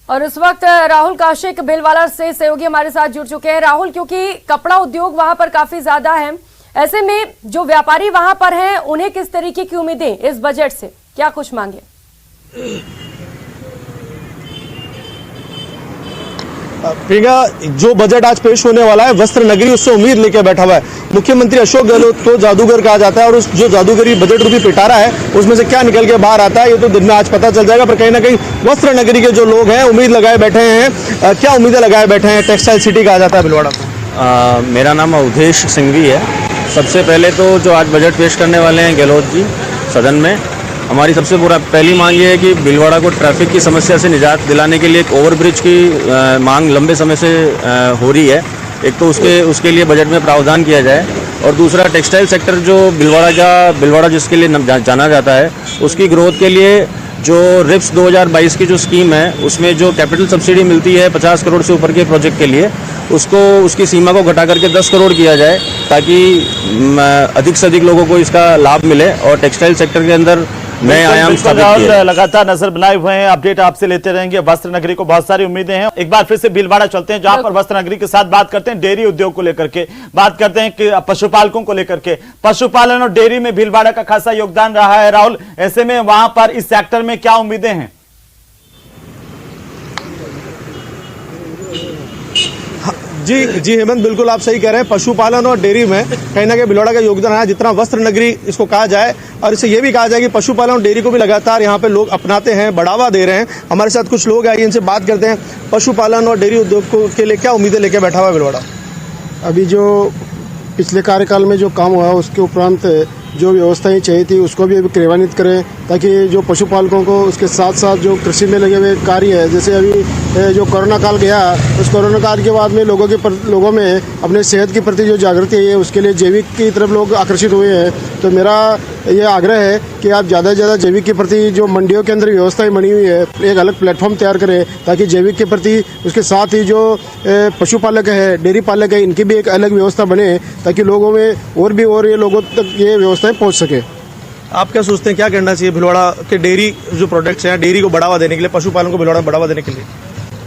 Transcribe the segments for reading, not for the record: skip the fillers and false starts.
और इस वक्त राहुल कौशिक भीलवाड़ा से सहयोगी हमारे साथ जुड़ चुके हैं। राहुल, क्योंकि कपड़ा उद्योग वहां पर काफी ज्यादा है, ऐसे में जो व्यापारी वहां पर हैं उन्हें किस तरीके की उम्मीदें इस बजट से, क्या कुछ मांगे? प्रियंका, जो बजट आज पेश होने वाला है वस्त्र नगरी, उससे उम्मीद लेके बैठा हुआ है मुख्यमंत्री अशोक गहलोत को जादूगर कहा जाता है। और उस जो जादूगरी बजट रूपी पिटारा है उसमें से क्या निकल के बाहर आता है ये तो दिन में आज पता चल जाएगा। पर कहीं ना कहीं वस्त्र नगरी के जो लोग हैं उम्मीद लगाए बैठे हैं। क्या उम्मीदें लगाए बैठे हैं? टेक्सटाइल सिटी कहा जाता है भीलवाड़ा को। मेरा नाम अवधेश सिंघवी है। सबसे पहले तो जो आज बजट पेश करने वाले हैं गहलोत जी सदन में, हमारी सबसे पहली मांग ये है कि भीलवाड़ा को ट्रैफिक की समस्या से निजात दिलाने के लिए एक ओवरब्रिज की मांग लंबे समय से हो रही है। एक तो उसके लिए बजट में प्रावधान किया जाए, और दूसरा टेक्सटाइल सेक्टर जो भीलवाड़ा जिसके लिए जाना जाता है, उसकी ग्रोथ के लिए जो रिप्स 2022 की जो स्कीम है उसमें जो कैपिटल सब्सिडी मिलती है 50 करोड़ से ऊपर के प्रोजेक्ट के लिए, उसकी सीमा को घटा करके 10 करोड़ किया जाए ताकि अधिक से अधिक लोगों को इसका लाभ मिले और टेक्सटाइल सेक्टर के अंदर नए आयाम स्थापित किए। लगातार नजर बनाए हुए हैं, अपडेट आपसे लेते रहेंगे। वस्त्र नगरी को बहुत सारी उम्मीदें हैं। एक बार फिर से भीलवाड़ा चलते हैं जहां पर वस्त्र नगरी के साथ बात करते हैं डेयरी उद्योग को लेकर के, बात करते हैं कि पशुपालकों को लेकर के। पशुपालन और डेयरी में भीलवाड़ा का खासा योगदान रहा है। राहुल, ऐसे में वहां पर इस सेक्टर में क्या उम्मीदें हैं? जी हेमंत, बिल्कुल आप सही कह रहे हैं। पशुपालन और डेयरी में कहीं ना कहीं भीलवाड़ा का योगदान है। जितना वस्त्र नगरी इसको कहा जाए, और इससे ये भी कहा जाए कि पशुपालन और डेयरी को भी लगातार यहाँ पे लोग अपनाते हैं, बढ़ावा दे रहे हैं। हमारे साथ कुछ लोग आए, इनसे बात करते हैं। पशुपालन और डेयरी उद्योग के लिए क्या उम्मीदें लेके बैठा हुआ है भीलवाड़ा? अभी जो पिछले कार्यकाल में जो काम हुआ उसके उपरांत जो व्यवस्थाएं चाहिए थी उसको भी अभी क्रियान्वित करें, ताकि जो पशुपालकों को उसके साथ साथ जो कृषि में लगे हुए कार्य है, जैसे अभी जो कोरोना काल गया, उस कोरोना काल के बाद में लोगों में अपने सेहत के प्रति जो जागृति है उसके लिए जैविक की तरफ लोग आकर्षित हुए हैं। तो मेरा ये आग्रह है कि आप ज़्यादा से ज़्यादा जैविक के प्रति जो मंडियों के अंदर व्यवस्थाएं बनी हुई है एक अलग प्लेटफॉर्म तैयार करें, ताकि जैविक के प्रति उसके साथ ही जो पशुपालक है, डेयरी पालक है, इनकी भी एक अलग व्यवस्था बने, ताकि लोगों में और ये लोगों तक ये व्यवस्थाएं पहुँच सके। आप क्या सोचते हैं, क्या करना चाहिए भीलवाड़ा के डेयरी जो प्रोडक्ट्स हैं, डेयरी को बढ़ावा देने के लिए, पशुपालन को भीलवाड़ा में बढ़ावा देने के लिए?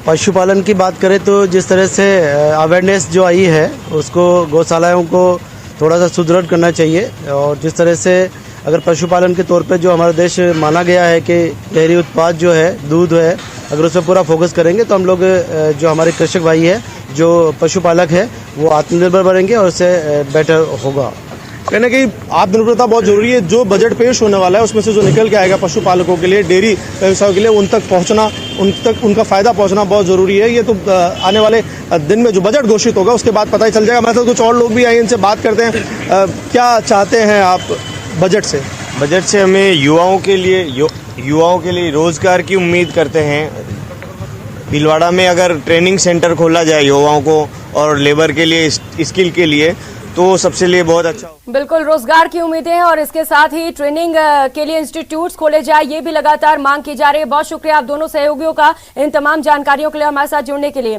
पशुपालन की बात करें तो जिस तरह से अवेयरनेस जो आई है उसको गौशालाओं को थोड़ा सा सुदृढ़ करना चाहिए। और जिस तरह से अगर पशुपालन के तौर पे जो हमारा देश माना गया है कि डेयरी उत्पाद जो है, दूध है, अगर उस पर पूरा फोकस करेंगे तो हम लोग जो हमारे कृषक भाई है, जो पशुपालक है, वो आत्मनिर्भर बनेंगे और उससे बेटर होगा। कहने की आत्मनिर्भरता बहुत जरूरी है। जो बजट पेश होने वाला है उसमें से जो निकल के आएगा पशुपालकों के लिए, डेयरी व्यवसायों के लिए, उन तक पहुंचना, उनका फायदा पहुंचना बहुत जरूरी है। ये तो आने वाले दिन में जो बजट घोषित होगा उसके बाद पता ही चल जाएगा। हमारे साथ कुछ और लोग भी आए, इनसे बात करते हैं। क्या चाहते हैं आप बजट से? बजट से हमें युवाओं के लिए रोजगार की उम्मीद करते हैं। भीलवाड़ा में अगर ट्रेनिंग सेंटर खोला जाए युवाओं को और लेबर के लिए, स्किल के लिए, तो सबसे लिए बहुत अच्छा। बिल्कुल, रोजगार की उम्मीदें हैं और इसके साथ ही ट्रेनिंग के लिए इंस्टीट्यूट्स खोले जाए, ये भी लगातार मांग की जा रही है। बहुत शुक्रिया आप दोनों सहयोगियों का इन तमाम जानकारियों के लिए हमारे साथ जुड़ने के लिए।